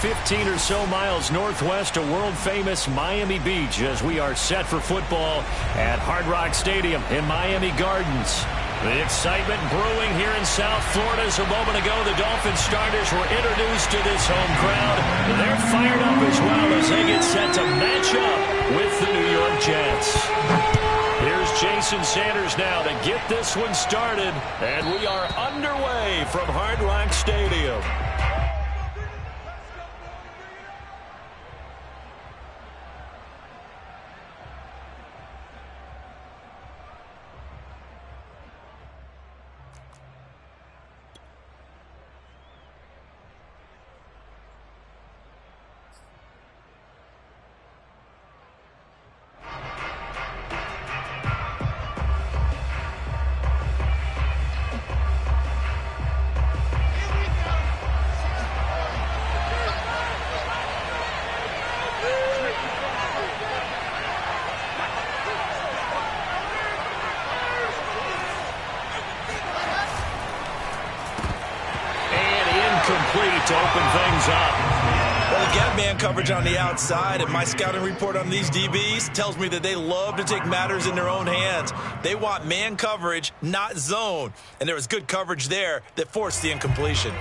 15 or so miles northwest of world-famous Miami Beach as we are set for football at Hard Rock Stadium in Miami Gardens. The excitement brewing here in South Florida. As a moment ago, the Dolphins starters were introduced to this home crowd. They're fired up as well as they get set to match up with the New York Jets. Here's Jason Sanders now to get this one started. And we are underway from Hard Rock Stadium. To open things up. Well, they got man coverage on the outside, and my scouting report on these DBs tells me that they love to take matters in their own hands. They want man coverage, not zone, and there was good coverage there that forced the incompletion.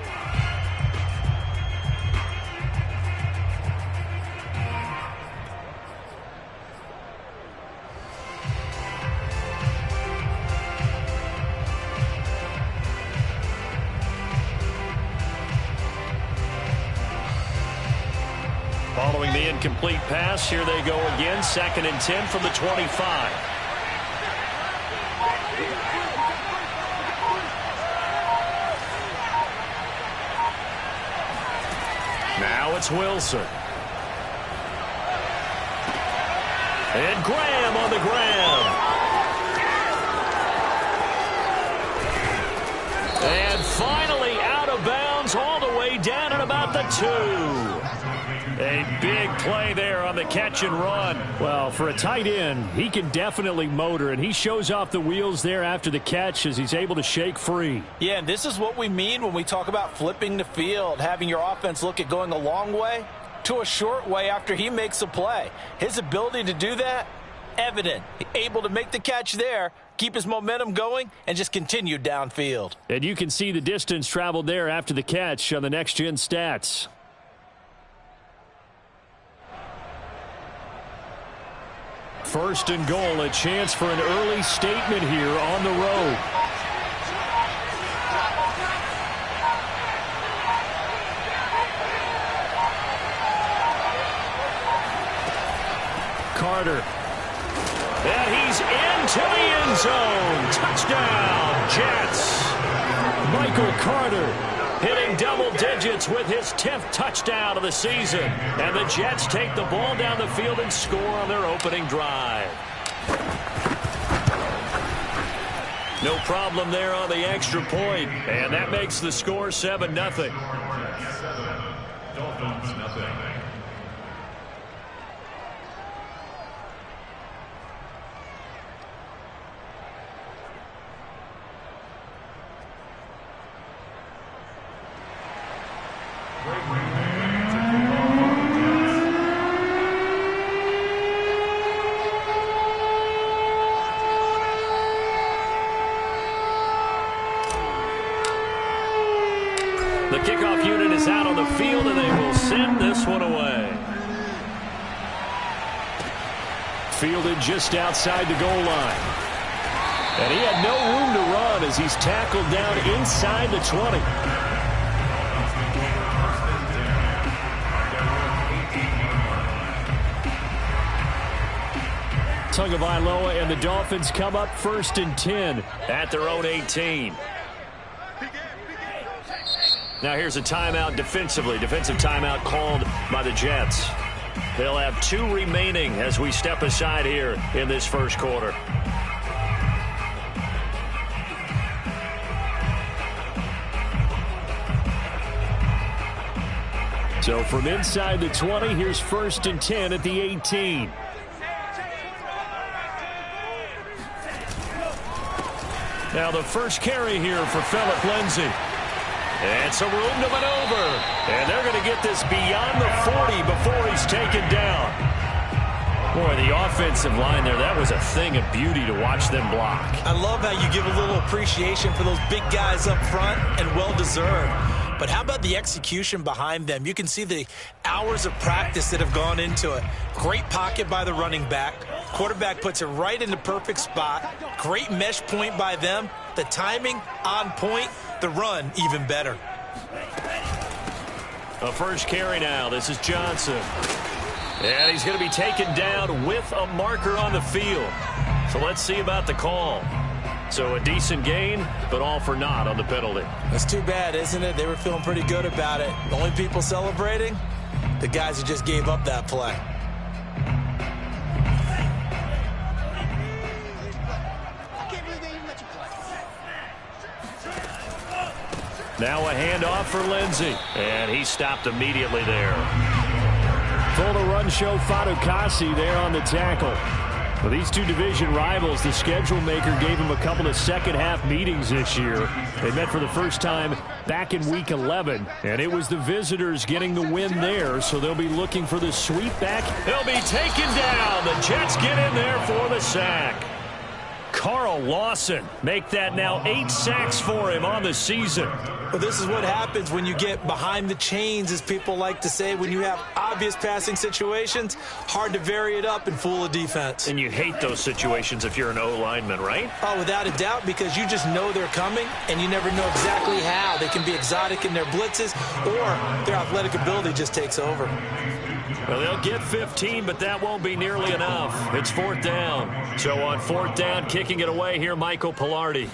Following the incomplete pass, here they go again. 2nd and 10 from the 25. Now it's Wilson. And Graham on the ground. And finally out of bounds all the way down at about the 2. A big play there on the catch and run. Well, for a tight end, he can definitely motor, and he shows off the wheels there after the catch as he's able to shake free. Yeah, and this is what we mean when we talk about flipping the field, having your offense look at going a long way to a short way after he makes a play. His ability to do that, evident. Able to make the catch there, keep his momentum going, and just continue downfield. And you can see the distance traveled there after the catch on the next-gen stats. First and goal, a chance for an early statement here on the road. Carter. And he's into the end zone. Touchdown, Jets. Michael Carter hitting double digits with his 10th touchdown of the season. And the Jets take the ball down the field and score on their opening drive. No problem there on the extra point. And that makes the score 7-0. Dolphins, nothing. The kickoff unit is out on the field, and they will send this one away. Fielded just outside the goal line. And he had no room to run as he's tackled down inside the 20. Tagovailoa and the Dolphins come up 1st and 10 at their own 18. Now here's a timeout defensively. Defensive timeout called by the Jets. They'll have 2 remaining as we step aside here in this first quarter. So from inside the 20, here's 1st and 10 at the 18. Now the first carry here for Phillip Lindsay. And some room to maneuver. And they're going to get this beyond the 40 before he's taken down. Boy, the offensive line there, that was a thing of beauty to watch them block. I love how you give a little appreciation for those big guys up front, and well-deserved. But how about the execution behind them? You can see the hours of practice that have gone into it. Great pocket by the running back. Quarterback puts it right in the perfect spot. Great mesh point by them. The timing on point. The run even better. A first carry now. This is Johnson. And he's going to be taken down with a marker on the field. So let's see about the call. So a decent gain, but all for naught on the penalty. That's too bad, isn't it? They were feeling pretty good about it. The only people celebrating, the guys who just gave up that play. Now a handoff for Lindsey. And he stopped immediately there. Full to run show Fatukasi there on the tackle. For these two division rivals, the schedule maker gave them a couple of second-half meetings this year. They met for the first time back in Week 11, and it was the visitors getting the win there, so they'll be looking for the sweep back. He'll be taken down. The Jets get in there for the sack. Carl Lawson make that now 8 sacks for him on the season. Well, this is what happens when you get behind the chains, as people like to say. When you have obvious passing situations, hard to vary it up and fool a defense. And you hate those situations if you're an O-lineman, right? Oh, without a doubt, because you just know they're coming, and you never know exactly how. They can be exotic in their blitzes, or their athletic ability just takes over. Well, they'll get 15, but that won't be nearly enough. It's 4th down. So on 4th down, kicking it away here, Michael Pilardi.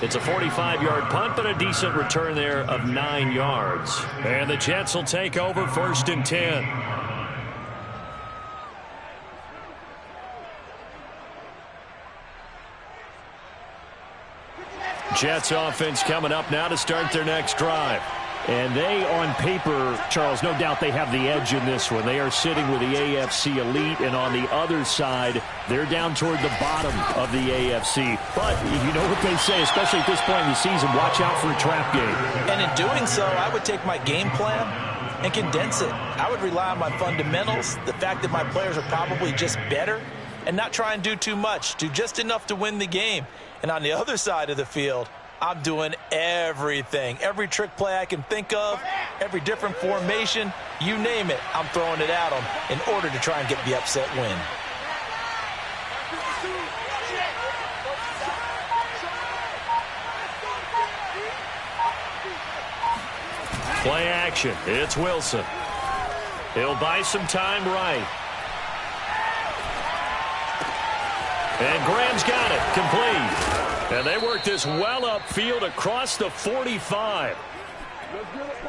It's a 45-yard punt, but a decent return there of 9 yards. And the Jets will take over 1st and 10. Jets offense coming up now to start their next drive. And they, on paper, Charles, no doubt they have the edge in this one. They are sitting with the AFC elite, and on the other side, they're down toward the bottom of the AFC. But you know what they say, especially at this point in the season, watch out for a trap game. And in doing so, I would take my game plan and condense it. I would rely on my fundamentals, the fact that my players are probably just better, and not try and do too much, do just enough to win the game. And on the other side of the field, I'm doing everything. Every trick play I can think of, every different formation, you name it, I'm throwing it at them in order to try and get the upset win. Play action. It's Wilson. He'll buy some time right. And Graham's got it. Complete. And they work this well upfield across the 45.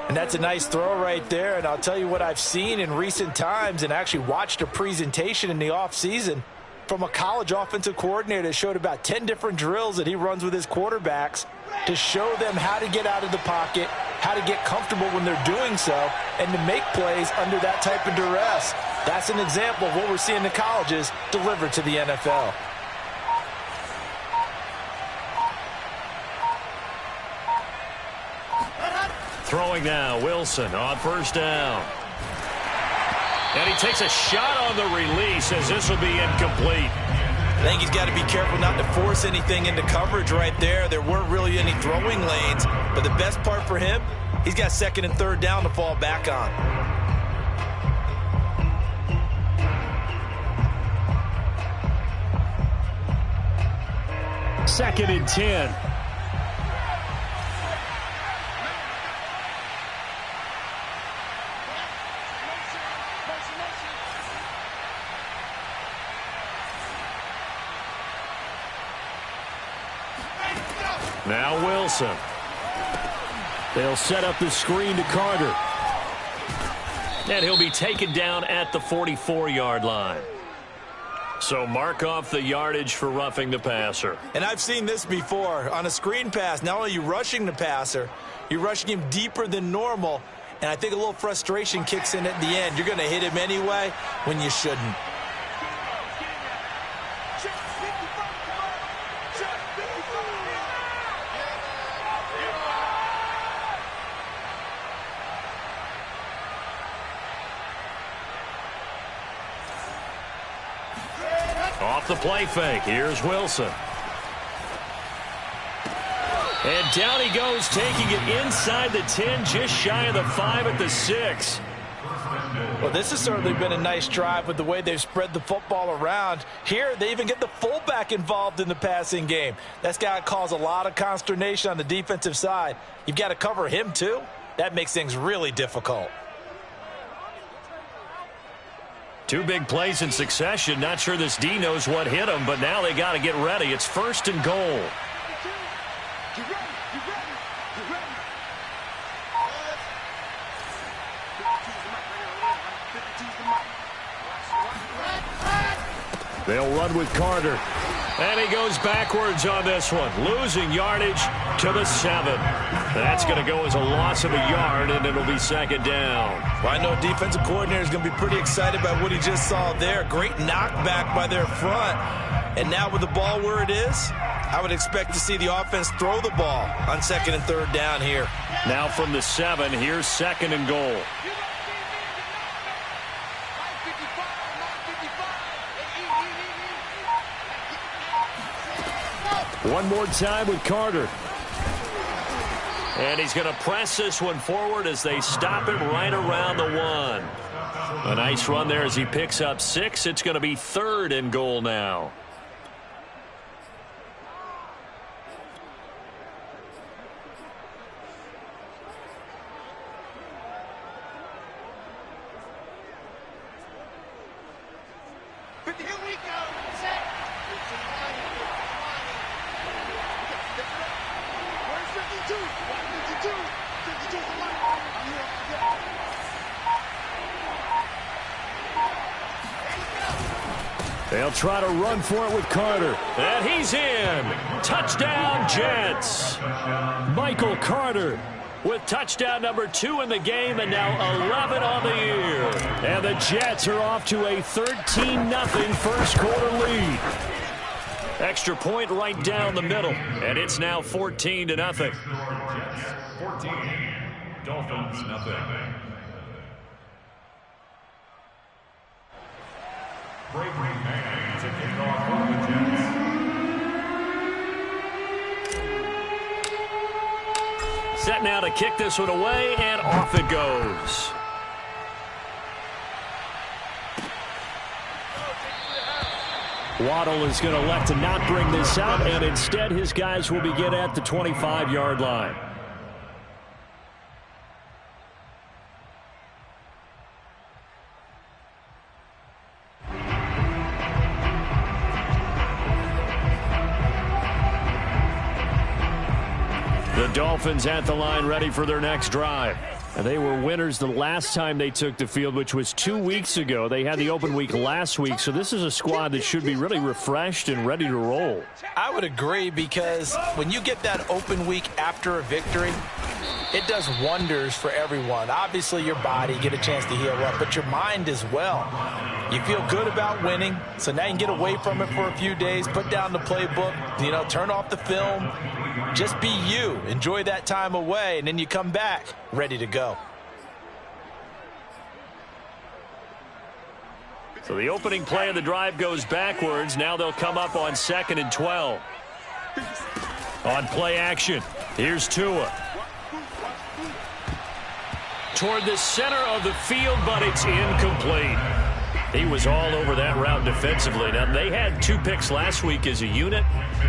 And that's a nice throw right there. And I'll tell you what I've seen in recent times, and actually watched a presentation in the offseason from a college offensive coordinator that showed about 10 different drills that he runs with his quarterbacks to show them how to get out of the pocket, how to get comfortable when they're doing so, and to make plays under that type of duress. That's an example of what we're seeing in colleges delivered to the NFL. Throwing now, Wilson on 1st down. And he takes a shot on the release as this will be incomplete. I think he's got to be careful not to force anything into coverage right there. There weren't really any throwing lanes, but the best part for him, he's got 2nd and 3rd down to fall back on. Second and 10. Now Wilson. They'll set up the screen to Carter. And he'll be taken down at the 44-yard line. So mark off the yardage for roughing the passer. And I've seen this before. On a screen pass, not only are you rushing the passer, you're rushing him deeper than normal, And I think a little frustration kicks in at the end. You're going to hit him anyway when you shouldn't. Off the play fake. Here's Wilson. And down he goes, taking it inside the 10, just shy of the 5 at the 6. Well, this has certainly been a nice drive with the way they've spread the football around. Here, they even get the fullback involved in the passing game. That's got to cause a lot of consternation on the defensive side. You've got to cover him, too. That makes things really difficult. 2 big plays in succession. Not sure this D knows what hit him, but now they got to get ready. It's 1st and goal. They'll run with Carter. And he goes backwards on this one, losing yardage to the 7. That's going to go as a loss of a yard, and it'll be 2nd down. Well, I know defensive coordinator is going to be pretty excited about what he just saw there. Great knockback by their front. And now with the ball where it is, I would expect to see the offense throw the ball on 2nd and 3rd down here. Now from the 7, here's 2nd and goal. One more time with Carter. And he's going to press this one forward as they stop it right around the 1. A nice run there as he picks up 6. It's going to be 3rd and goal now. They'll try to run for it with Carter. And he's in. Touchdown, Jets. Michael Carter with touchdown number 2 in the game, and now 11 on the year. And the Jets are off to a 13-0 first quarter lead. Extra point right down the middle, and it's now 14-0. 14, Dolphins nothing. Bravery man to kick off for the Jets. Set now to kick this one away, and off it goes. Waddle is going to elect to not bring this out, and instead his guys will begin at the 25-yard line. The Dolphins at the line, ready for their next drive. And they were winners the last time they took the field, which was 2 weeks ago. They had the open week last week, so this is a squad that should be really refreshed and ready to roll. I would agree, because when you get that open week after a victory, it does wonders for everyone. Obviously, your body, get a chance to heal up, but your mind as well. You feel good about winning, so now you can get away from it for a few days, put down the playbook, turn off the film. Just be you. Enjoy that time away, and then you come back ready to go. So the opening play of the drive goes backwards. Now they'll come up on 2nd and 12. On play action, here's Tua. Toward the center of the field, but it's incomplete. He was all over that route defensively. Now, they had 2 picks last week as a unit.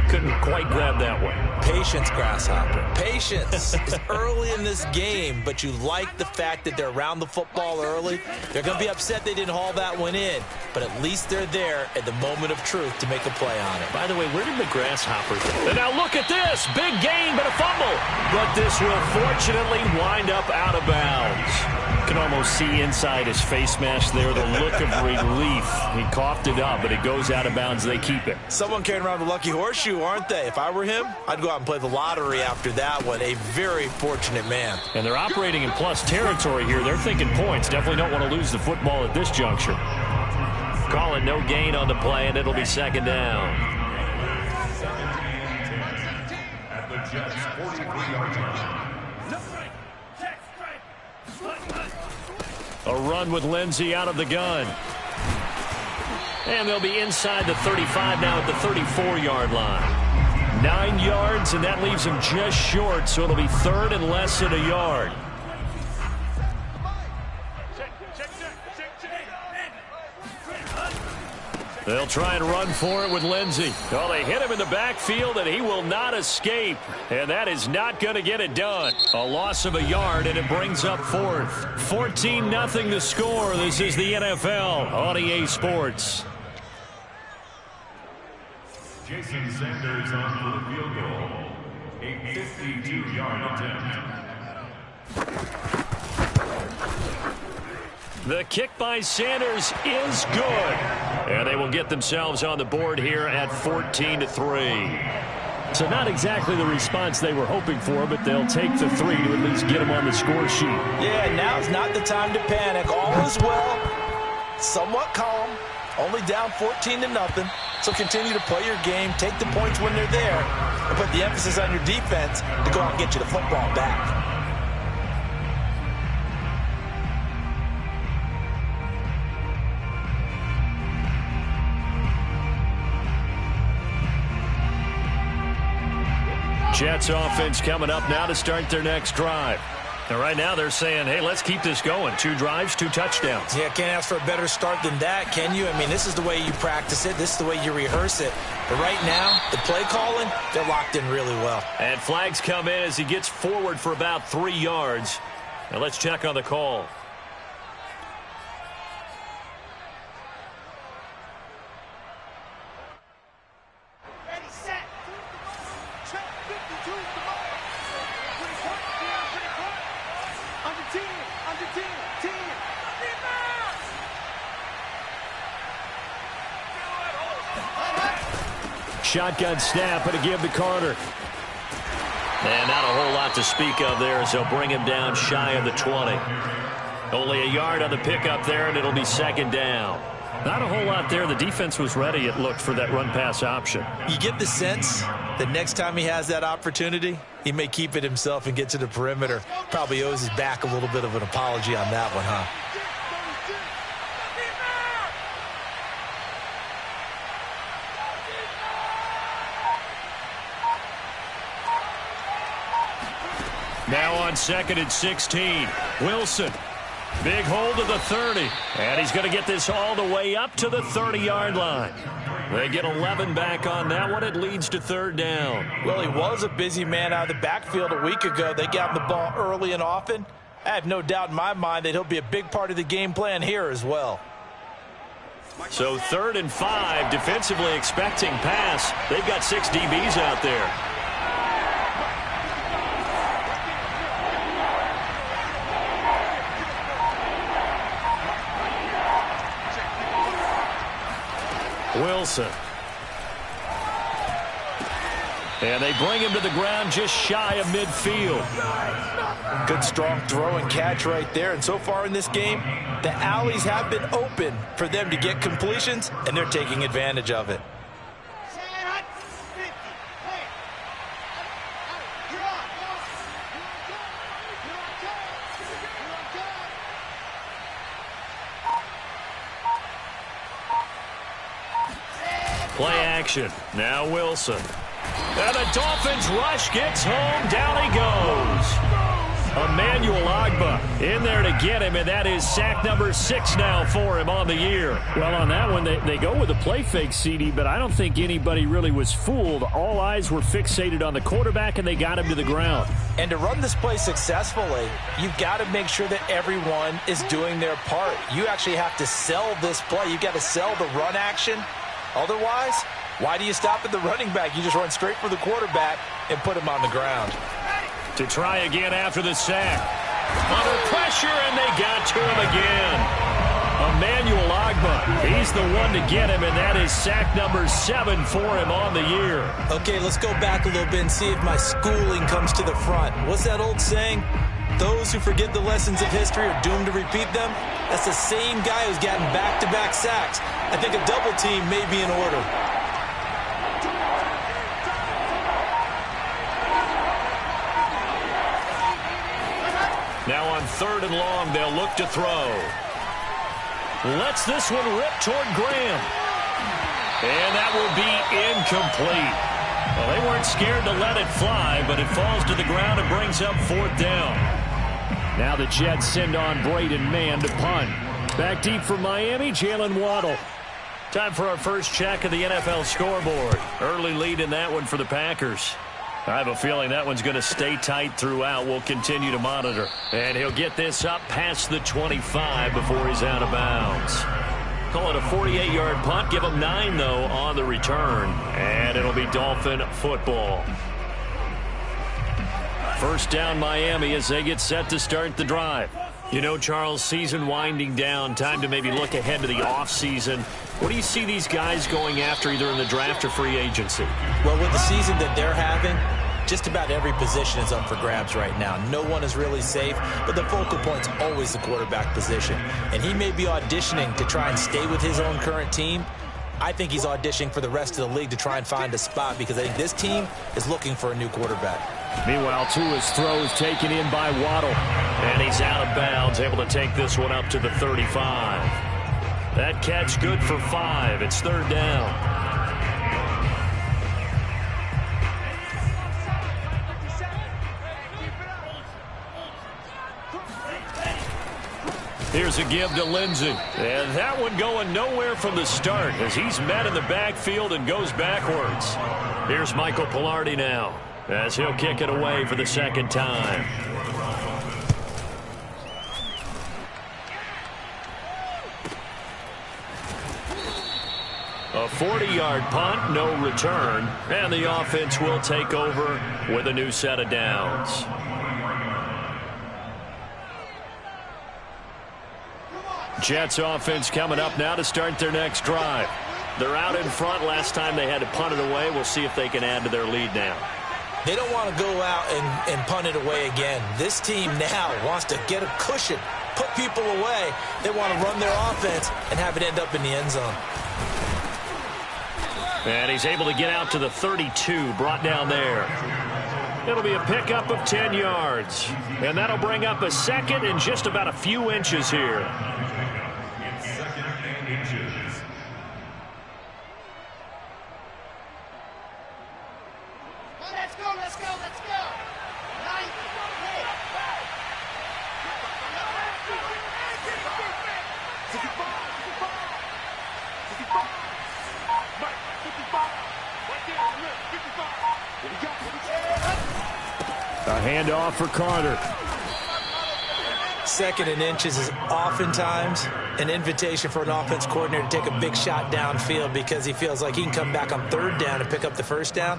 Couldn't quite grab that one. Patience, Grasshopper. Patience. It's early in this game, but you like the fact that they're around the football early. They're going to be upset they didn't haul that one in, but at least they're there at the moment of truth to make a play on it. By the way, where did the Grasshopper go? And now look at this. Big gain, but a fumble. But this will fortunately wind up out of bounds. can almost see inside his face mask there, the look of relief. He coughed it up, but it goes out of bounds. They keep it. Someone carrying around the lucky horseshoe, aren't they? If I were him, I'd go out and play the lottery after that one. A very fortunate man. And they're operating in plus territory here. They're thinking points. Definitely don't want to lose the football at this juncture. Call it no gain on the play, and it'll be second down. At the Jets' 43-yard line. A run with Lindsey out of the gun. And they'll be inside the 35 now at the 34-yard line. 9 yards, and that leaves them just short, so it'll be third and less than a yard. They'll try and run for it with Lindsey. Oh, they hit him in the backfield, and he will not escape. And that is not going to get it done. A loss of a yard, and it brings up fourth. 14-0 the score. This is the NFL on EA Sports. Jason Sanders on for the field goal. A 52-yard attempt. The kick by Sanders is good. And they will get themselves on the board here at 14-3. So not exactly the response they were hoping for, but they'll take the 3 to at least get them on the score sheet. Yeah, now's not the time to panic. All is well. Somewhat calm. Only down 14-0. So continue to play your game. Take the points when they're there. And put the emphasis on your defense to go out and get you the football back. Jets offense coming up now to start their next drive. And right now they're saying, hey, let's keep this going. 2 drives, 2 touchdowns. Yeah, can't ask for a better start than that, can you? I mean, this is the way you practice it. This is the way you rehearse it. But right now, the play calling, they're locked in really well. And flags come in as he gets forward for about 3 yards. Now let's check on the call. Shotgun snap, and a give to Carter. And not a whole lot to speak of there as they'll bring him down shy of the 20. Only a yard on the pickup there, and it'll be second down. Not a whole lot there. The defense was ready, it looked, for that run-pass option. You get the sense that next time he has that opportunity, he may keep it himself and get to the perimeter. Probably owes his back a little bit of an apology on that one, huh? Now on 2nd and 16. Wilson. Big hold of the 30. And he's going to get this all the way up to the 30-yard line. They get 11 back on that one. It leads to third down. Well, he was a busy man out of the backfield a week ago. They got him the ball early and often. I have no doubt in my mind that he'll be a big part of the game plan here as well. So 3rd and 5, defensively expecting pass. They've got 6 DBs out there. Wilson. And they bring him to the ground just shy of midfield. Good strong throw and catch right there. And so far in this game, the alleys have been open for them to get completions, and they're taking advantage of it. Play action. Now Wilson. And the Dolphins rush gets home. Down he goes. Emmanuel Ogbah in there to get him, and that is sack number 6 now for him on the year. Well, on that one, they go with a play fake, CD, but I don't think anybody really was fooled. All eyes were fixated on the quarterback, and they got him to the ground. And to run this play successfully, you've got to make sure that everyone is doing their part. You actually have to sell this play. You've got to sell the run action. Otherwise, why do you stop at the running back? You just run straight for the quarterback and put him on the ground. To try again after the sack. Under pressure, and they got to him again. Emmanuel Ogbah, he's the one to get him, and that is sack number 7 for him on the year. Okay, let's go back a little bit and see if my schooling comes to the front. What's that old saying? Those who forget the lessons of history are doomed to repeat them. That's the same guy who's gotten back-to-back sacks. I think a double team may be in order. Now on 3rd and long, they'll look to throw. Lets this one rip toward Graham. And that will be incomplete. Well, they weren't scared to let it fly, but it falls to the ground and brings up 4th down. Now the Jets send on Braden Mann to punt. Back deep for Miami, Jalen Waddle. Time for our first check of the NFL scoreboard. Early lead in that one for the Packers. I have a feeling that one's going to stay tight throughout. We'll continue to monitor. And he'll get this up past the 25 before he's out of bounds. Call it a 48-yard punt. Give him 9, though, on the return. And it'll be Dolphin football. First down, Miami, as they get set to start the drive. You know, Charles, season winding down. Time to maybe look ahead to the offseason. What do you see these guys going after, either in the draft or free agency? Well, with the season that they're having, just about every position is up for grabs right now. No one is really safe, but the focal point's always the quarterback position. And he may be auditioning to try and stay with his own current team. I think he's auditioning for the rest of the league to try and find a spot, because I think this team is looking for a new quarterback. Meanwhile, Tua's throw is taken in by Waddle. And he's out of bounds, able to take this one up to the 35. That catch good for 5. It's 3rd down. Here's a give to Lindsey. And that one going nowhere from the start as he's met in the backfield and goes backwards. Here's Michael Palardy now as he'll kick it away for the 2nd time. A 40-yard punt, no return, and the offense will take over with a new set of downs. Jets offense coming up now to start their next drive. They're out in front. Last time they had to punt it away. We'll see if they can add to their lead now. They don't want to go out and punt it away again. This team now wants to get a cushion, put people away. They want to run their offense and have it end up in the end zone. And he's able to get out to the 32, brought down there. It'll be a pickup of 10 yards. And that'll bring up a 2nd and just about a few inches here. It's 2nd and inches. Let's go, let's go, let's go. A handoff for Carter. 2nd and inches is oftentimes an invitation for an offense coordinator to take a big shot downfield because he feels like he can come back on 3rd down and pick up the 1st down.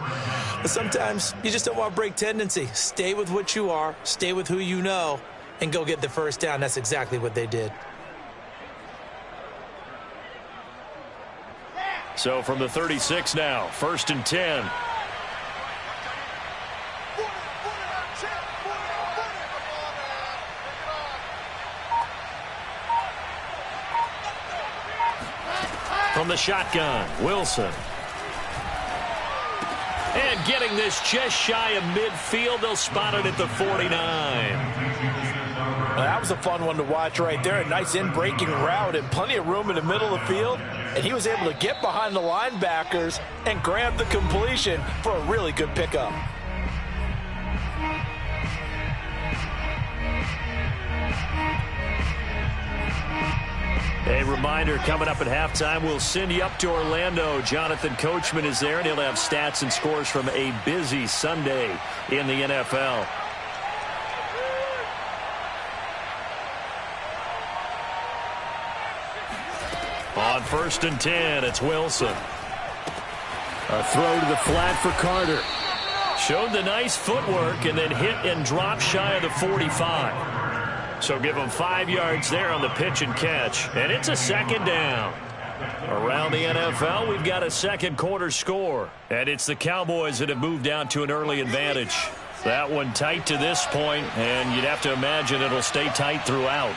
But sometimes you just don't want to break tendency. Stay with what you are, stay with who you know, and go get the 1st down. That's exactly what they did. So from the 36 now, 1st and 10. From the shotgun, Wilson. And getting this just shy of midfield. They'll spot it at the 49. Well, that was a fun one to watch right there. A nice in-breaking route and plenty of room in the middle of the field. And he was able to get behind the linebackers and grab the completion for a really good pickup. A reminder, coming up at halftime, we'll send you up to Orlando. Jonathan Coachman is there, and he'll have stats and scores from a busy Sunday in the NFL. On 1st and 10, it's Wilson. A throw to the flat for Carter. Showed the nice footwork and then hit and dropped shy of the 45. So give them 5 yards there on the pitch and catch. And it's a second down. Around the NFL, we've got a second quarter score. And it's the Cowboys that have moved down to an early advantage. That one tight to this point, and you'd have to imagine it'll stay tight throughout.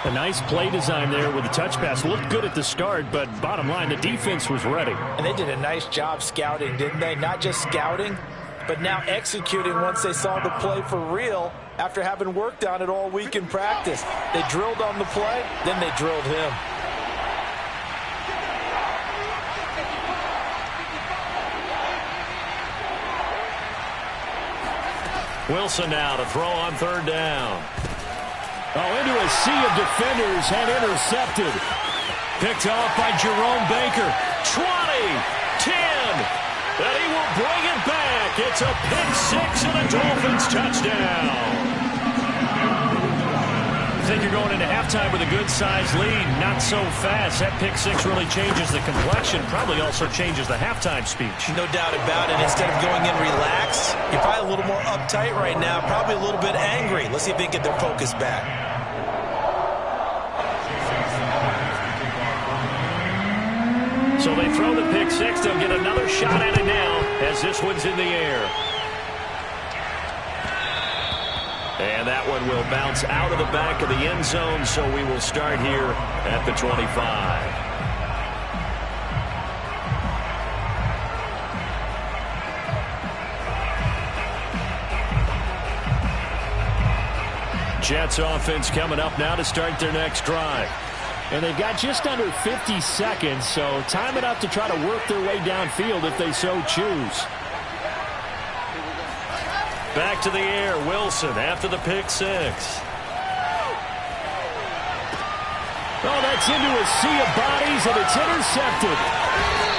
A nice play design there with the touch pass. Looked good at the start, but bottom line, the defense was ready. And they did a nice job scouting, didn't they? Not just scouting, but now executing once they saw the play for real after having worked on it all week in practice. They drilled on the play, then they drilled him. Wilson now to throw on third down. Oh, into a sea of defenders and intercepted. Picked off by Jerome Baker. 20, 10, and he will bring it back. It's a pick six and a Dolphins touchdown. I think you're going into halftime with a good-sized lead. Not so fast. That pick six really changes the complexion. Probably also changes the halftime speech. No doubt about it. Instead of going in relaxed, you're probably a little more uptight right now. Probably a little bit angry. Let's see if they can get their focus back. So they throw the pick six. They'll get another shot at it now as this one's in the air. And that one will bounce out of the back of the end zone, so we will start here at the 25. Jets offense coming up now to start their next drive. And they've got just under 50 seconds, so time enough to try to work their way downfield if they so choose. Back to the air, Wilson after the pick six. Oh, that's into a sea of bodies, and it's intercepted.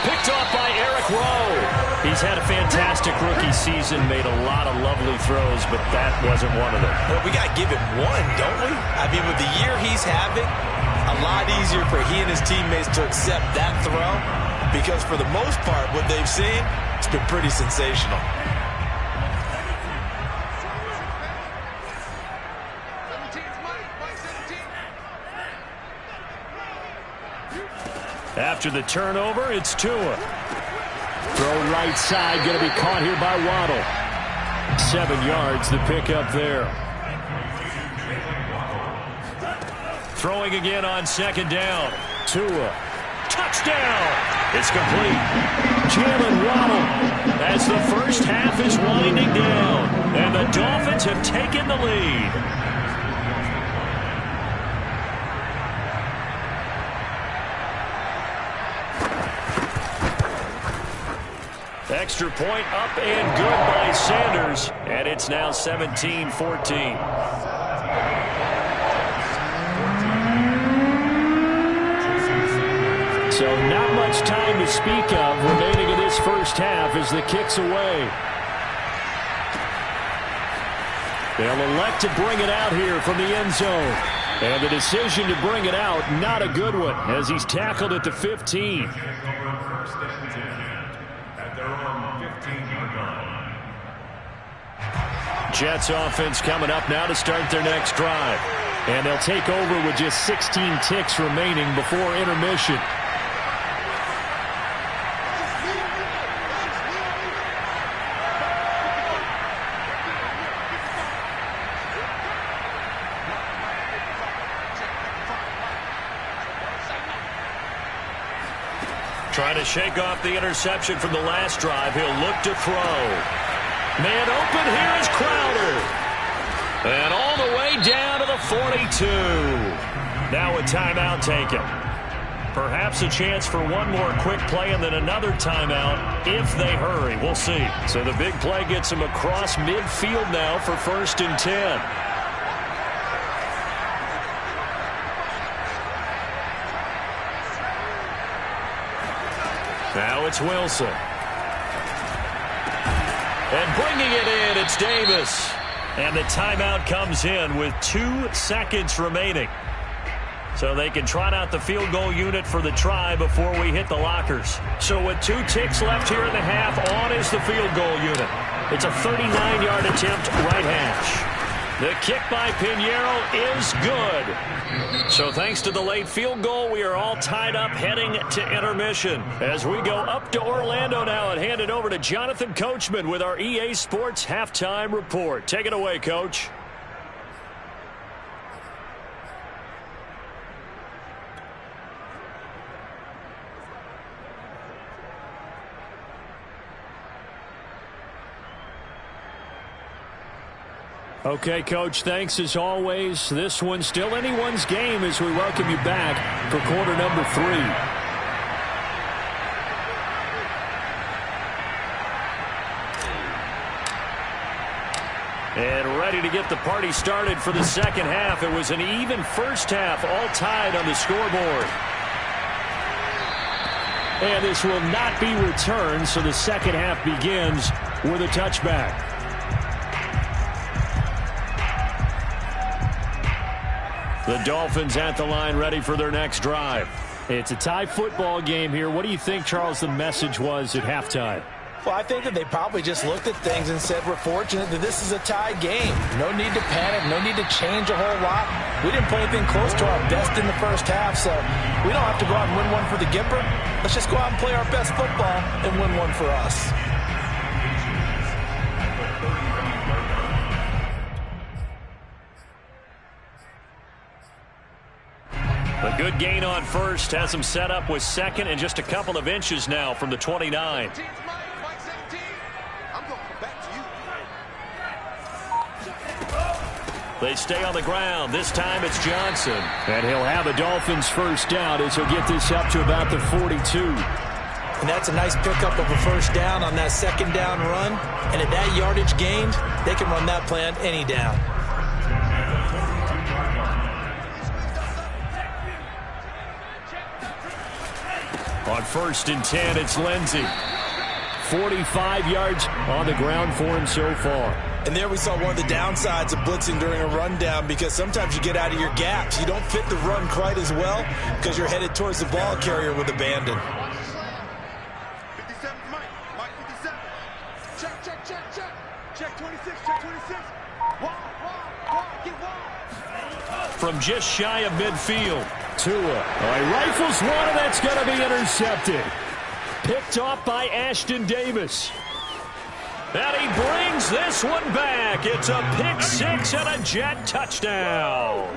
Picked off by Eric Rowe. He's had a fantastic rookie season, made a lot of lovely throws, but that wasn't one of them. Well, we got to give him one, don't we? I mean, with the year he's having, a lot easier for he and his teammates to accept that throw because for the most part, what they've seen, it's been pretty sensational. After the turnover, it's Tua. Throw right side, going to be caught here by Waddle. 7 yards, the pickup there. Throwing again on second down. Tua. Touchdown! It's complete. Jalen Waddle. As the first half is winding down, and the Dolphins have taken the lead. Extra point up and good by Sanders, and it's now 17-14. So not much time to speak of remaining in this first half as the kick's away. They'll elect to bring it out here from the end zone. And the decision to bring it out, not a good one, as he's tackled at the 15. Jets offense coming up now to start their next drive. And they'll take over with just 16 ticks remaining before intermission. Trying to shake off the interception from the last drive. He'll look to throw. Man open, here is Crowder. And all the way down to the 42. Now a timeout taken. Perhaps a chance for one more quick play and then another timeout if they hurry. We'll see. So the big play gets him across midfield now for 1st and 10. Now it's Wilson. And bringing it in, it's Davis. And the timeout comes in with 2 seconds remaining. So they can trot out the field goal unit for the try before we hit the lockers. So with 2 ticks left here in the half, on is the field goal unit. It's a 39-yard attempt, right hash. The kick by Pinheiro is good. So thanks to the late field goal, we are all tied up heading to intermission. As we go up to Orlando now and hand it over to Jonathan Coachman with our EA Sports Halftime Report. Take it away, Coach. Okay, Coach, thanks as always. This one's still anyone's game as we welcome you back for quarter number 3. And ready to get the party started for the second half. It was an even first half, all tied on the scoreboard. And this will not be returned, so the second half begins with a touchback. The Dolphins at the line ready for their next drive. It's a tie football game here. What do you think, Charles, the message was at halftime? Well, I think that they probably just looked at things and said, we're fortunate that this is a tie game. No need to panic. No need to change a whole lot. We didn't play anything close to our best in the first half, so we don't have to go out and win one for the Gipper. Let's just go out and play our best football and win one for us. A good gain on first has him set up with second and just a couple of inches now from the 29. They stay on the ground. This time it's Johnson. And he'll have a Dolphins first down as he'll get this up to about the 42. And that's a nice pickup of a first down on that second down run. And at that yardage gained, they can run that play on any down. On 1st and 10, it's Lindsey. 45 yards on the ground for him so far. And there we saw one of the downsides of blitzing during a rundown, because sometimes you get out of your gaps. You don't fit the run quite as well because you're headed towards the ball carrier with abandon. 57, Mike 57. Check 26, check 26. Wide, get wide. From just shy of midfield. Tua. He rifles one, and that's going to be intercepted. Picked off by Ashton Davis. And he brings this one back. It's a pick 6 and a Jet touchdown.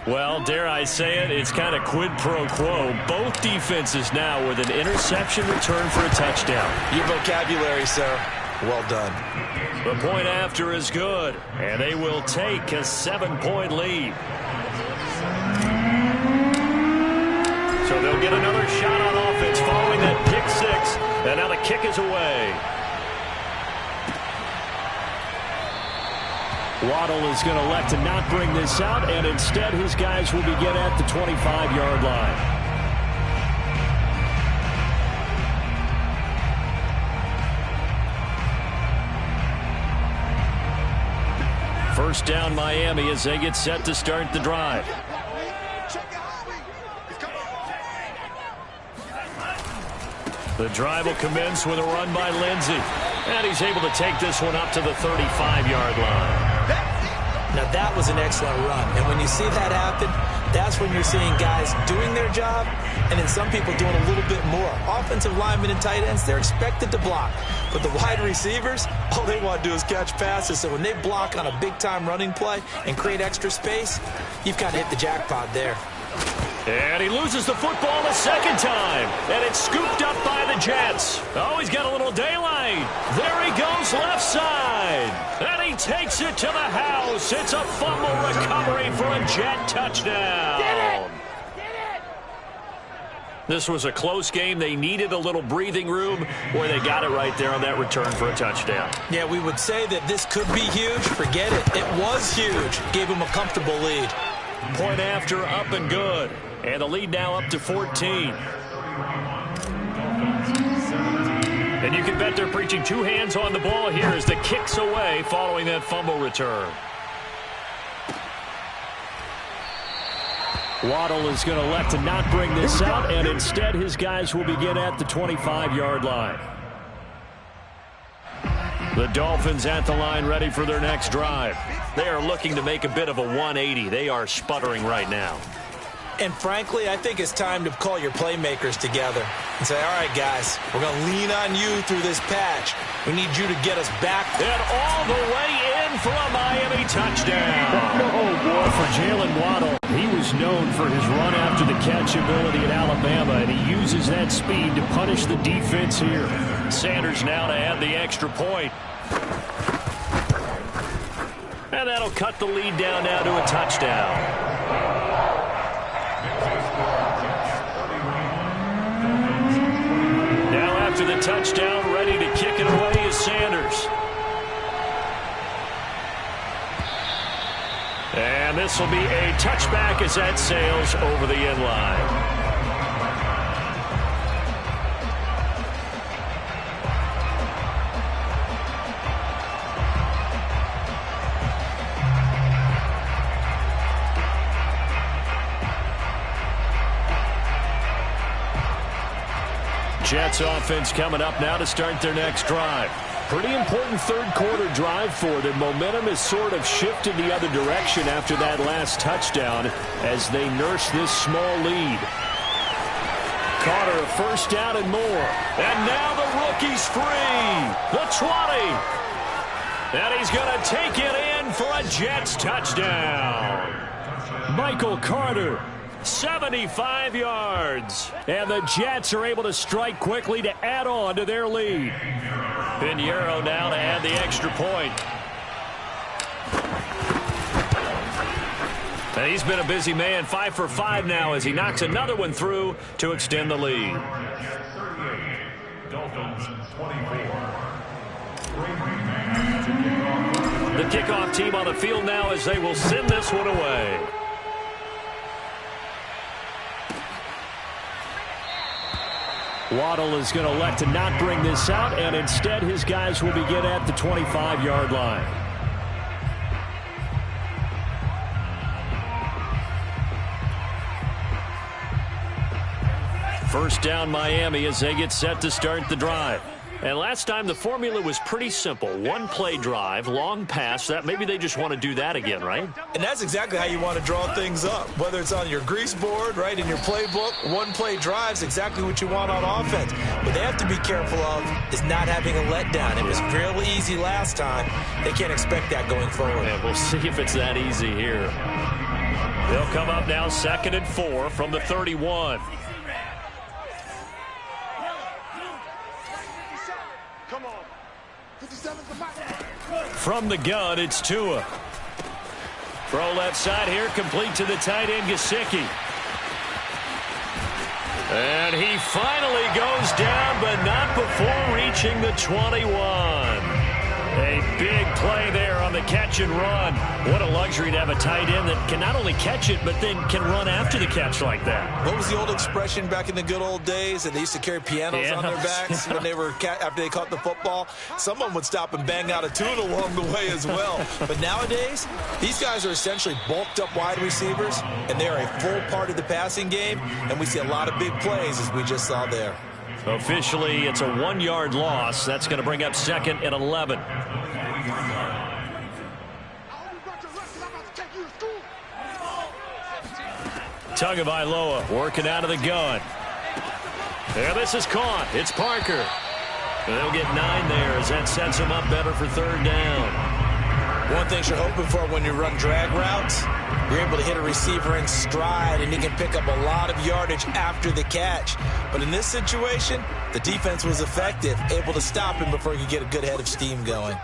Well, dare I say it, it's kind of quid pro quo. Both defenses now with an interception return for a touchdown. Your vocabulary, sir. Well done. The point after is good, and they will take a 7-point lead. So they'll get another shot on offense following that pick 6, and now the kick is away. Waddle is going to elect to not bring this out, and instead his guys will begin at the 25-yard line. First down Miami as they get set to start the drive. The drive will commence with a run by Lindsey. And he's able to take this one up to the 35-yard line. Now that was an excellent run. And when you see that happen, that's when you're seeing guys doing their job and then some people doing a little bit more. Offensive linemen and tight ends, they're expected to block. But the wide receivers, all they want to do is catch passes. So when they block on a big-time running play and create extra space, you've kind of hit the jackpot there. And he loses the football a second time. And it's scooped up by the Jets. Oh, he's got a little daylight. There he goes left side. And he takes it to the house. It's a fumble recovery for a Jet touchdown. Get it! This was a close game. They needed a little breathing room, where they got it right there on that return for a touchdown. Yeah, we would say that this could be huge. Forget it. It was huge. Gave him a comfortable lead. Point after, up and good. And the lead now up to 14. And you can bet they're preaching two hands on the ball here as the kick's away following that fumble return. Waddle is going to elect to not bring this out, and instead his guys will begin at the 25-yard line. The Dolphins at the line, ready for their next drive. They are looking to make a bit of a 180. They are sputtering right now. And frankly, I think it's time to call your playmakers together and say, all right, guys, we're going to lean on you through this patch. We need you to get us back. And all the way in for a Miami touchdown. Oh, boy, for Jalen Waddle. He was known for his run-after-the-catch ability at Alabama, and he uses that speed to punish the defense here. Sanders now to add the extra point. And that'll cut the lead down now to a touchdown. After the touchdown, ready to kick it away is Sanders. And this will be a touchback as that sails over the end line. Jets offense coming up now to start their next drive. Pretty important third-quarter drive for them. Momentum has sort of shifted the other direction after that last touchdown as they nurse this small lead. Carter, first down and more. And now the rookie's free. The 20. And he's going to take it in for a Jets touchdown. Michael Carter. 75 yards. And the Jets are able to strike quickly to add on to their lead. Pinheiro now to add the extra point. And he's been a busy man, 5 for 5 now as he knocks another one through to extend the lead. The kickoff team on the field now as they will send this one away. Waddle is going to elect to not bring this out, and instead his guys will begin at the 25-yard line. First down Miami as they get set to start the drive. And last time the formula was pretty simple. One play drive, long pass. That maybe they just want to do that again, right? And that's exactly how you want to draw things up. Whether it's on your grease board, right, in your playbook, one play drive's exactly what you want on offense. What they have to be careful of is not having a letdown. It was fairly easy last time. They can't expect that going forward. And we'll see if it's that easy here. They'll come up now 2nd and 4 from the 31. From the gun, it's Tua. Throw left side here, complete to the tight end, Gesicki. And he finally goes down, but not before reaching the 21. A big play there on the catch and run. What a luxury to have a tight end that can not only catch it, but then can run after the catch like that. What was the old expression back in the good old days that they used to carry pianos on their backs when they were after they caught the football? Someone would stop and bang out a tune along the way as well. But nowadays, these guys are essentially bulked up wide receivers, and they are a full part of the passing game, and we see a lot of big plays as we just saw there. Officially, it's a 1-yard loss. That's going to bring up 2nd and 11. Tagovailoa working out of the gun. There, this is caught. It's Parker. They'll get 9 there as that sets him up better for 3rd down. One thing you're hoping for when you run drag routes, you're able to hit a receiver in stride, and he can pick up a lot of yardage after the catch. But in this situation, the defense was effective, able to stop him before he could get a good head of steam going.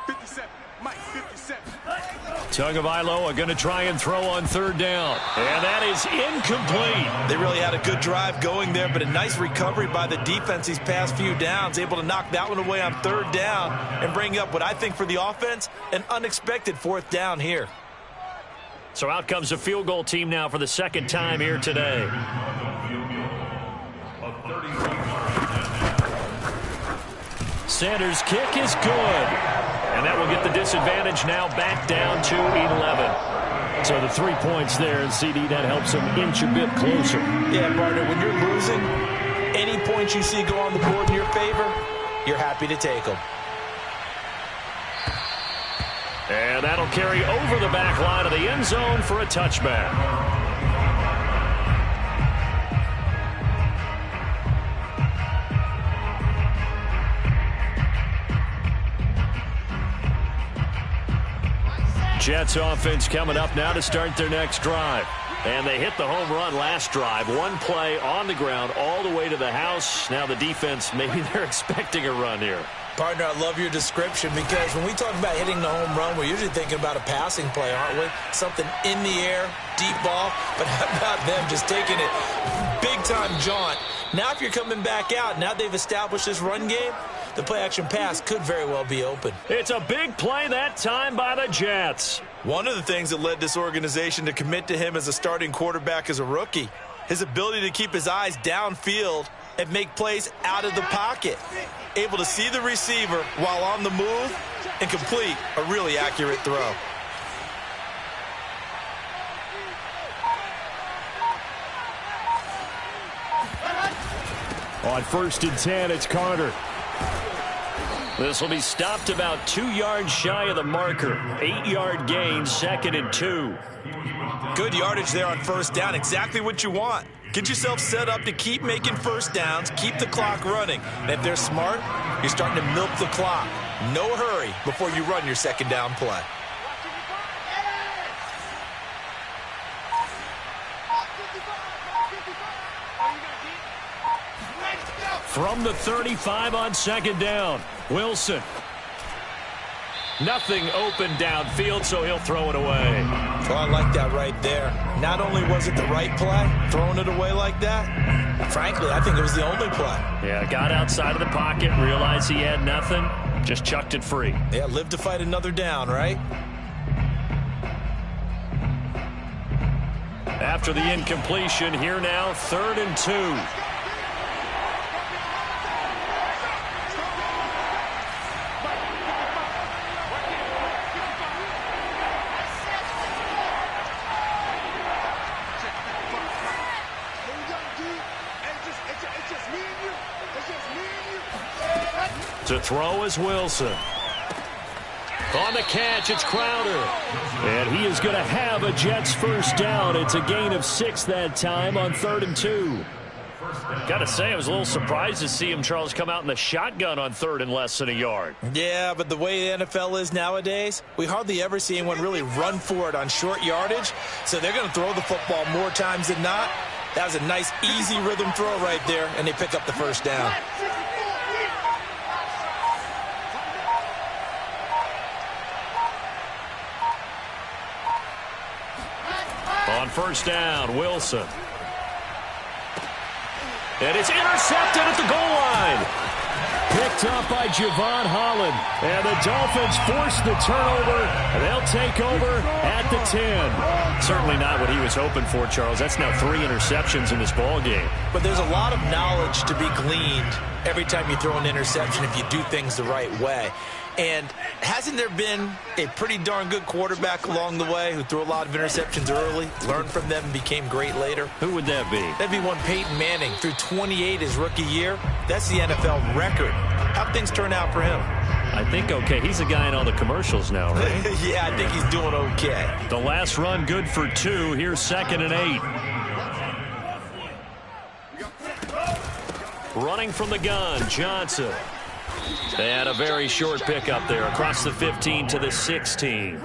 57, Mike, 57. Tagovailoa going to try and throw on 3rd down. And that is incomplete. They really had a good drive going there, but a nice recovery by the defense these past few downs, able to knock that one away on 3rd down and bring up what I think for the offense, an unexpected 4th down here. So out comes the field goal team now for the 2nd time here today. Sanders' kick is good. And that will get the disadvantage now back down to 11. So the 3 points there, and CD, that helps him inch a bit closer. Yeah, partner, when you're losing, any points you see go on the board in your favor, you're happy to take them. And that'll carry over the back line of the end zone for a touchback. Jets offense coming up now to start their next drive. And they hit the home run last drive. One play on the ground all the way to the house. Now the defense, maybe they're expecting a run here. Partner, I love your description because when we talk about hitting the home run, we're usually thinking about a passing play, aren't we? Something in the air, deep ball. But how about them just taking it big-time jaunt? Now if you're coming back out, now they've established this run game, the play-action pass could very well be open. It's a big play that time by the Jets. One of the things that led this organization to commit to him as a starting quarterback as a rookie, his ability to keep his eyes downfield and make plays out of the pocket. Able to see the receiver while on the move and complete a really accurate throw. On 1st and 10, it's Carter. This will be stopped about 2 yards shy of the marker. 8-yard gain, 2nd and 2. Good yardage there on 1st down. Exactly what you want. Get yourself set up to keep making 1st downs, keep the clock running. And if they're smart, you're starting to milk the clock. No hurry before you run your 2nd down play. From the 35 on 2nd down, Wilson. Nothing open downfield, so he'll throw it away. Well, I like that right there. Not only was it the right play, throwing it away like that, frankly, I think it was the only play. Yeah, got outside of the pocket, realized he had nothing, just chucked it free. Yeah, live to fight another down, right? After the incompletion, here now, 3rd and 2. To throw is Wilson. On the catch, it's Crowder. And he is going to have a Jets 1st down. It's a gain of 6 that time on 3rd and 2. Got to say, I was a little surprised to see him, Charles, come out in the shotgun on 3rd and less than a yard. Yeah, but the way the NFL is nowadays, we hardly ever see anyone really run for it on short yardage. So they're going to throw the football more times than not. That was a nice, easy rhythm throw right there, and they pick up the 1st down. On 1st down, Wilson. And it's intercepted at the goal line. Picked up by Javon Holland. And the Dolphins force the turnover. They'll take over at the 10. Certainly not what he was hoping for, Charles. That's now 3 interceptions in this ball game. But there's a lot of knowledge to be gleaned every time you throw an interception if you do things the right way. And hasn't there been a pretty darn good quarterback along the way who threw a lot of interceptions early, learned from them, and became great later? Who would that be? That'd be one Peyton Manning. Threw 28 his rookie year. That's the NFL record. How'd things turn out for him? I think okay. He's a guy in all the commercials now, right? Yeah, I think he's doing okay. The last run good for 2. Here's 2nd and 8. Running from the gun, Johnson. And a very short pickup there across the 15 to the 16.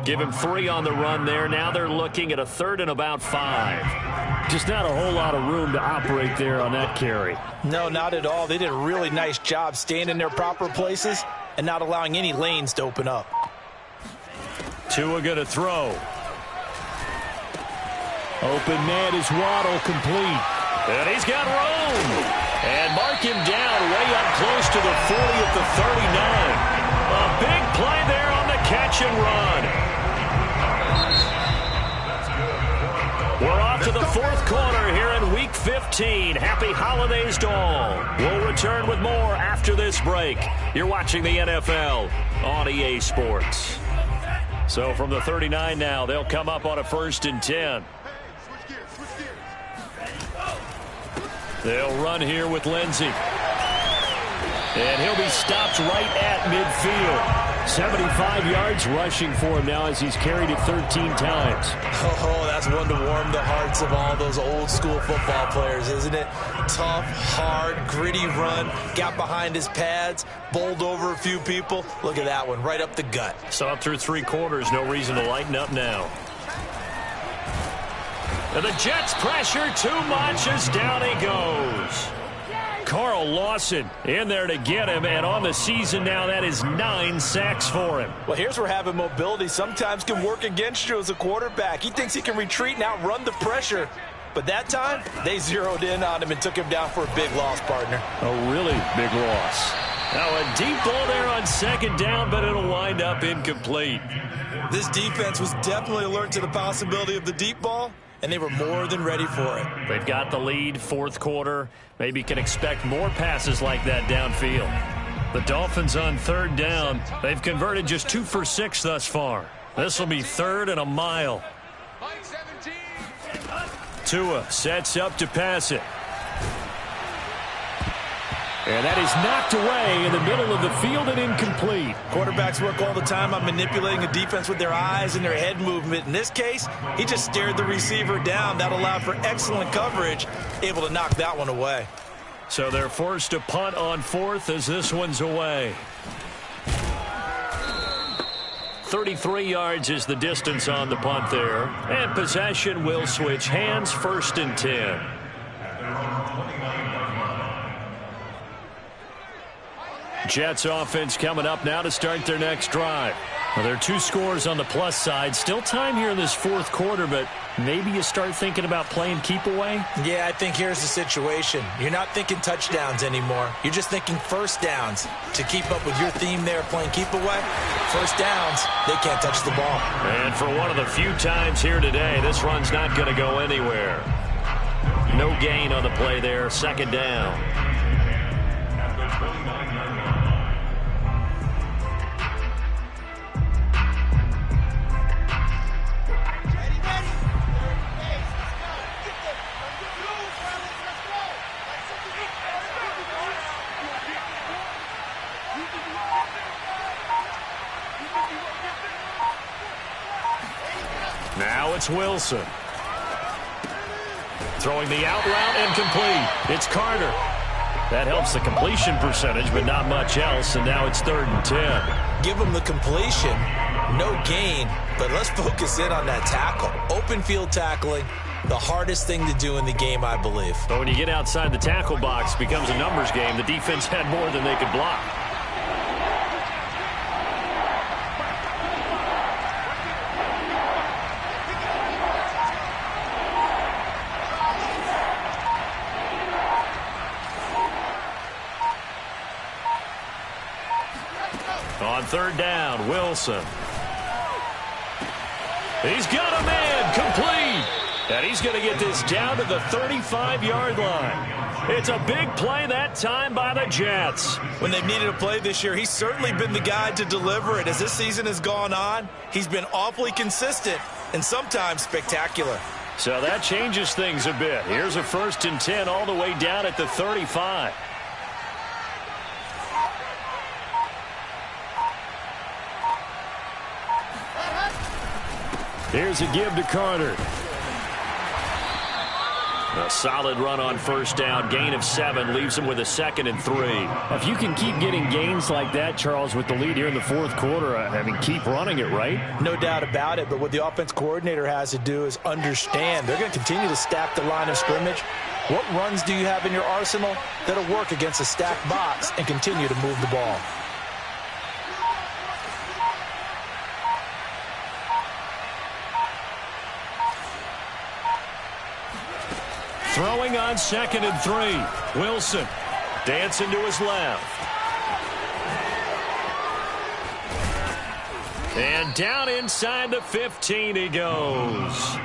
Give him 3 on the run there. Now they're looking at a 3rd and about 5. Just not a whole lot of room to operate there on that carry. No, not at all. They did a really nice job staying in their proper places and not allowing any lanes to open up. Tua going to throw. Open man is Waddle, complete. And he's got room. And mark him down way up close to the 40 at the 39. A big play there on the catch and run. We're off to the 4th quarter here in Week 15. Happy holidays to all. We'll return with more after this break. You're watching the NFL on EA Sports. So from the 39 now, they'll come up on a 1st and 10. Switch gears, switch gears. They'll run here with Lindsey. And he'll be stopped right at midfield. 75 yards rushing for him now as he's carried it 13 times. Oh, that's one to warm the hearts of all those old school football players, isn't it? Tough, hard, gritty run. Got behind his pads, bowled over a few people. Look at that one, right up the gut. So up through 3 quarters, no reason to lighten up now. And the Jets pressure too much as down he goes. Carl Lawson in there to get him, and on the season now, that is 9 sacks for him. Well, here's where having mobility sometimes can work against you as a quarterback. He thinks he can retreat and outrun the pressure. But that time, they zeroed in on him and took him down for a big loss, partner. A really big loss. Now a deep ball there on 2nd down, but it'll wind up incomplete. This defense was definitely alert to the possibility of the deep ball, and they were more than ready for it. They've got the lead, 4th quarter. Maybe can expect more passes like that downfield. The Dolphins on 3rd down. They've converted just 2 for 6 thus far. This will be 3rd and a mile. Tua sets up to pass it. And that is knocked away in the middle of the field and incomplete. Quarterbacks work all the time on manipulating a defense with their eyes and their head movement. In this case, he just stared the receiver down. That allowed for excellent coverage, able to knock that one away. So they're forced to punt on 4th as this one's away. 33 yards is the distance on the punt there. And possession will switch hands, 1st and 10. Jets offense coming up now to start their next drive. Well, there are 2 scores on the plus side. Still time here in this 4th quarter, but maybe you start thinking about playing keep away? Yeah, I think here's the situation. You're not thinking touchdowns anymore. You're just thinking 1st downs. To keep up with your theme there, playing keep away, 1st downs, they can't touch the ball. And for one of the few times here today, this run's not going to go anywhere. No gain on the play there, 2nd down. Now it's Wilson. Throwing the out route and complete. It's Carter. That helps the completion percentage, but not much else, and now it's 3rd and 10. Give him the completion, no gain, but let's focus in on that tackle. Open field tackling, the hardest thing to do in the game, I believe. But when you get outside the tackle box, it becomes a numbers game. The defense had more than they could block. On 3rd down, Wilson. He's got a man, complete. And he's going to get this down to the 35-yard line. It's a big play that time by the Jets. When they've needed a play this year, he's certainly been the guy to deliver it. As this season has gone on, he's been awfully consistent and sometimes spectacular. So that changes things a bit. Here's a 1st and 10 all the way down at the 35. Here's a give to Carter. A solid run on 1st down. Gain of 7 leaves him with a 2nd and 3. If you can keep getting gains like that, Charles, with the lead here in the 4th quarter, I mean, keep running it, right? No doubt about it, but what the offense coordinator has to do is understand they're going to continue to stack the line of scrimmage. What runs do you have in your arsenal that'll work against a stacked box and continue to move the ball? Throwing on 2nd and 3. Wilson dancing to his left. And down inside the 15 he goes.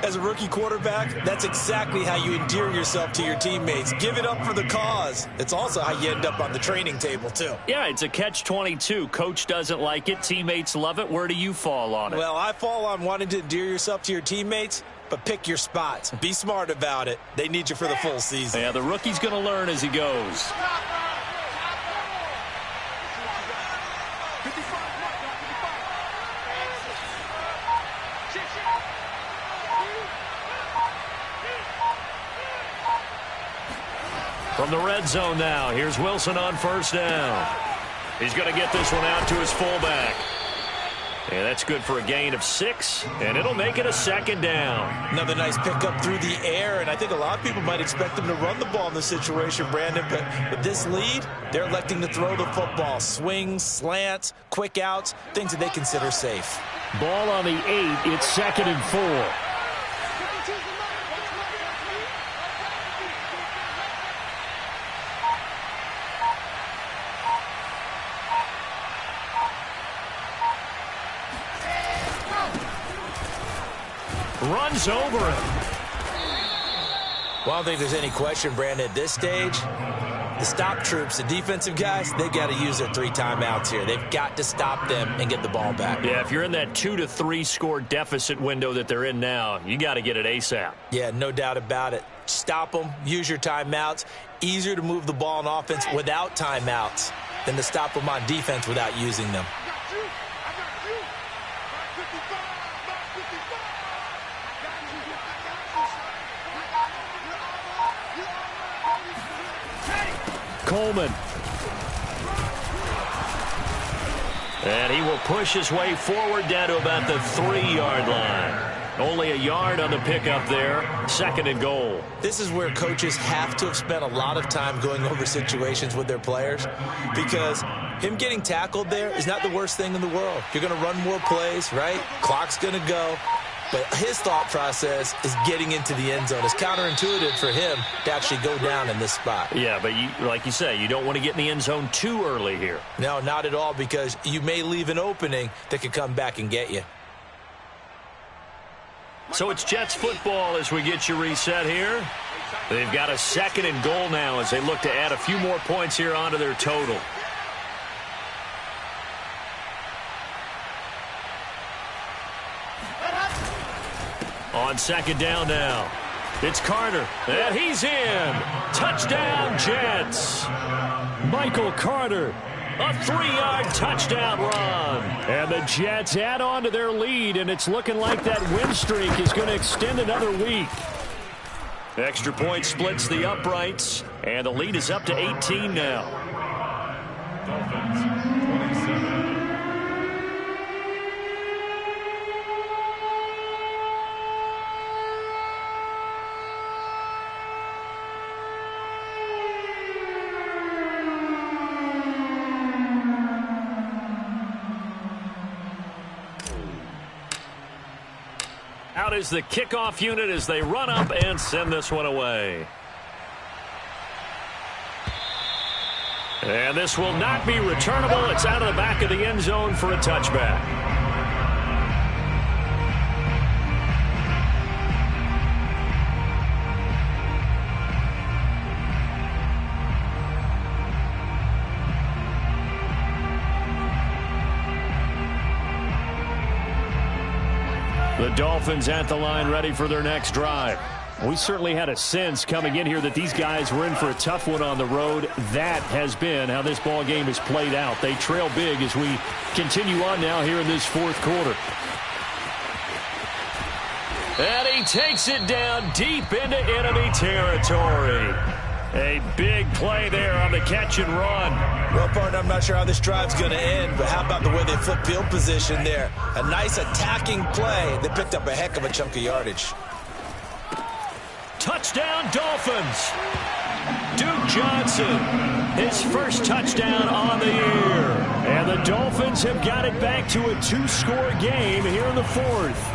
As a rookie quarterback, that's exactly how you endear yourself to your teammates. Give it up for the cause. It's also how you end up on the training table, too. Yeah, it's a catch-22. Coach doesn't like it. Teammates love it. Where do you fall on it? Well, I fall on wanting to endear yourself to your teammates, but pick your spots. Be smart about it. They need you for the full season. Yeah, the rookie's going to learn as he goes. From the red zone now, here's Wilson on first down. He's going to get this one out to his fullback. And that's good for a gain of 6, and it'll make it a second down. Another nice pickup through the air, and I think a lot of people might expect him to run the ball in this situation, Brandon, but with this lead, they're electing to throw the football. Swings, slants, quick outs, things that they consider safe. Ball on the 8. It's 2nd and 4. Runs over him. Well, I don't think there's any question, Brandon, at this stage, the stop troops, the defensive guys, they've got to use their 3 timeouts here. They've got to stop them and get the ball back. Yeah, if you're in that 2 to 3 score deficit window that they're in now, you got to get it ASAP. Yeah, no doubt about it. Stop them, use your timeouts. Easier to move the ball on offense without timeouts than to stop them on defense without using them. Coleman. And he will push his way forward down to about the 3-yard line. Only a yard on the pickup there. 2nd and goal. This is where coaches have to have spent a lot of time going over situations with their players, because him getting tackled there is not the worst thing in the world. You're going to run more plays, right? Clock's going to go. But his thought process is getting into the end zone. It's counterintuitive for him to actually go down in this spot. Yeah, but like you say, you don't want to get in the end zone too early here. No, not at all, because you may leave an opening that could come back and get you. So it's Jets football as we get you reset here. They've got a 2nd and goal now as they look to add a few more points here onto their total. On 2nd down now, it's Carter, and he's in. Touchdown, Jets. Michael Carter. A 3-yard touchdown run. And the Jets add on to their lead, and it's looking like that win streak is going to extend another week. Extra point splits the uprights, and the lead is up to 18 now. Dolphins, 27. Out is the kickoff unit as they run up and send this one away. And this will not be returnable. It's out of the back of the end zone for a touchback. The Dolphins at the line ready for their next drive. We certainly had a sense coming in here that these guys were in for a tough one on the road. That has been how this ball game has played out. They trail big as we continue on now here in this 4th quarter. And he takes it down deep into enemy territory. A big play there on the catch and run. Well, partner, I'm not sure how this drive's going to end, but how about the way they flip field position there? A nice attacking play. They picked up a heck of a chunk of yardage. Touchdown, Dolphins. Duke Johnson, his first touchdown on the year. And the Dolphins have got it back to a 2-score game here in the 4th.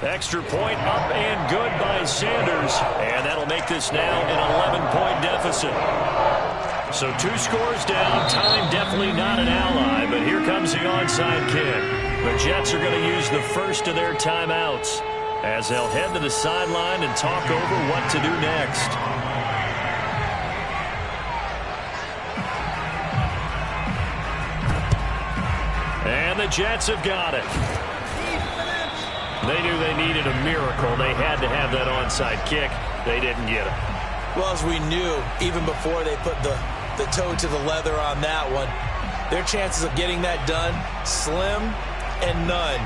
Extra point up and good by Sanders. And that'll make this now an 11-point deficit. So 2 scores down. Time definitely not an ally, but here comes the onside kick. The Jets are going to use the first of their timeouts as they'll head to the sideline and talk over what to do next. And the Jets have got it. They knew they needed a miracle. They had to have that onside kick. They didn't get it. Well, as we knew, even before they put the toe to the leather on that one, their chances of getting that done, slim and none.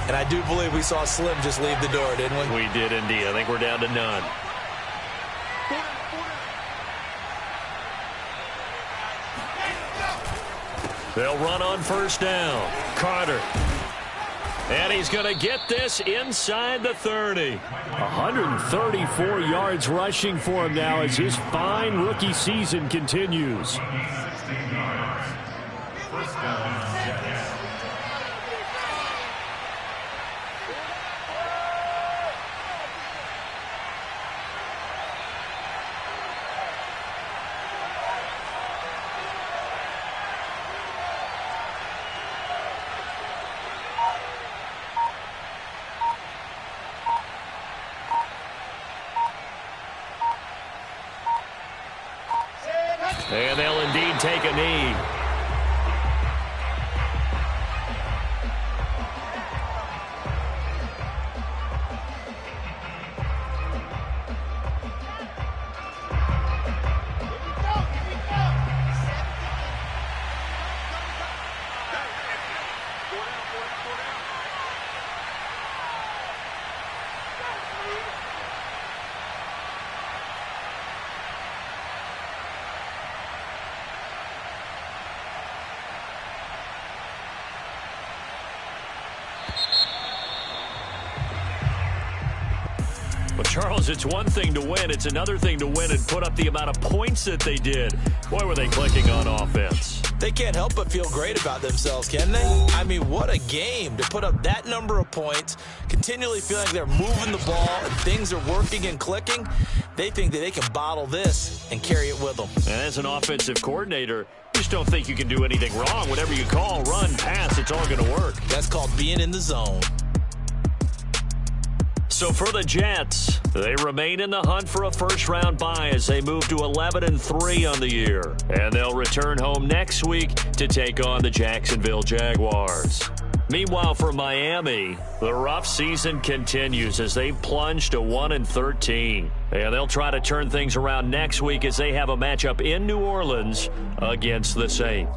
And I do believe we saw Slim just leave the door, didn't we? We did indeed. I think we're down to none. They'll run on first down. Carter. And he's going to get this inside the 30. 134 yards rushing for him now as his fine rookie season continues. 16 yards. First down, Jets. And they'll indeed take a knee. Well, Charles, it's one thing to win. It's another thing to win and put up the amount of points that they did. Boy, were they clicking on offense. They can't help but feel great about themselves, can they? I mean, what a game to put up that number of points, continually feeling like they're moving the ball and things are working and clicking. They think that they can bottle this and carry it with them. And as an offensive coordinator, you just don't think you can do anything wrong. Whatever you call, run, pass, it's all going to work. That's called being in the zone. So for the Jets, they remain in the hunt for a first-round bye as they move to 11-3 on the year. And they'll return home next week to take on the Jacksonville Jaguars. Meanwhile, for Miami, the rough season continues as they plunge to 1-13. And they'll try to turn things around next week as they have a matchup in New Orleans against the Saints.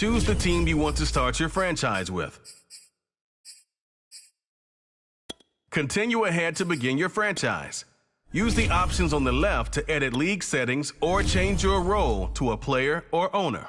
Choose the team you want to start your franchise with. Continue ahead to begin your franchise. Use the options on the left to edit league settings or change your role to a player or owner.